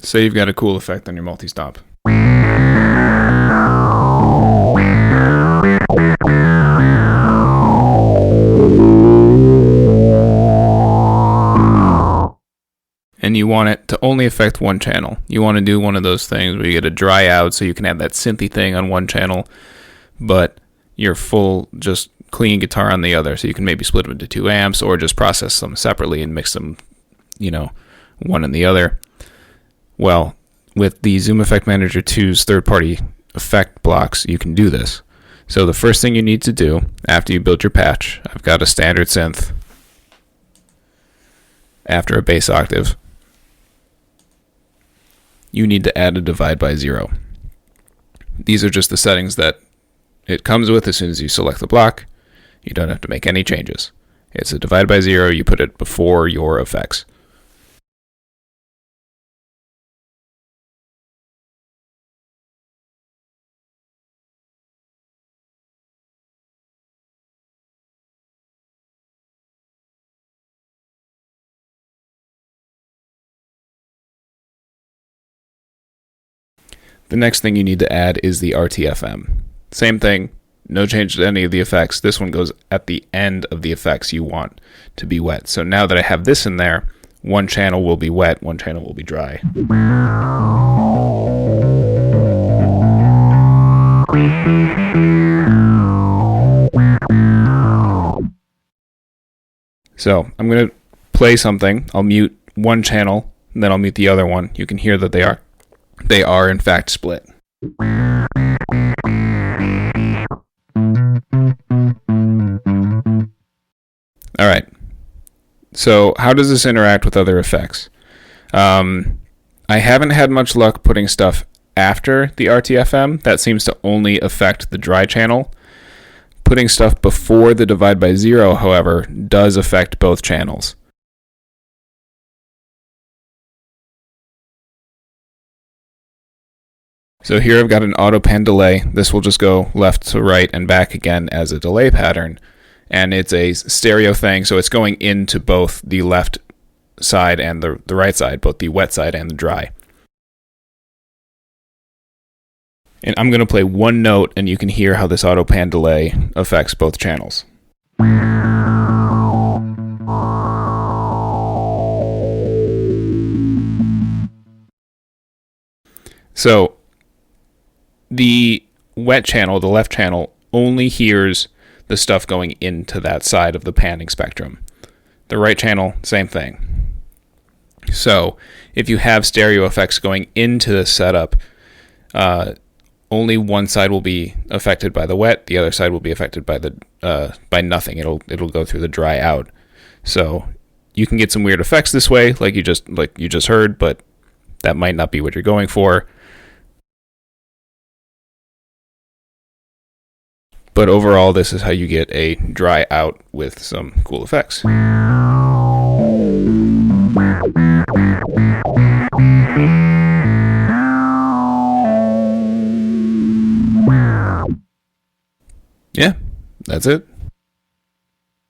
Say you've got a cool effect on your multi-stomp. And you want it to only affect one channel. You want to do one of those things where you get a dry out so you can have that synthy thing on one channel, but your full just clean guitar on the other. So you can maybe split them into 2 amps or just process them separately and mix them, one and the other. Well, with the Zoom Effect Manager 2's third-party effect blocks, you can do this. So the first thing you need to do after you build your patch, I've got a standard synth after a bass octave. You need to add a divide by 0. These are just the settings that it comes with as soon as you select the block. You don't have to make any changes. It's a divide by 0. You put it before your effects. The next thing you need to add is the RTFM. Same thing, no change to any of the effects. This one goes at the end of the effects you want to be wet. So now that I have this in there, one channel will be wet, one channel will be dry. So I'm going to play something. I'll mute one channel, and then I'll mute the other one. You can hear that they are in fact split. All right. So how does this interact with other effects? I haven't had much luck putting stuff after the RTFM. That seems to only affect the dry channel. Putting stuff before the divide by 0, however, does affect both channels. So here I've got an auto pan delay. This will just go left to right and back again as a delay pattern. And it's a stereo thing, so it's going into both the left side and the right side, both the wet side and the dry. And I'm going to play one note, and you can hear how this auto pan delay affects both channels. So the wet channel, the left channel, only hears the stuff going into that side of the panning spectrum. The right channel, same thing. So if you have stereo effects going into the setup, only one side will be affected by the wet, the other side will be affected by the by nothing. It'll go through the dry out. So you can get some weird effects this way, like you just heard, but that might not be what you're going for. But overall, this is how you get a dry out with some cool effects. Yeah, that's it.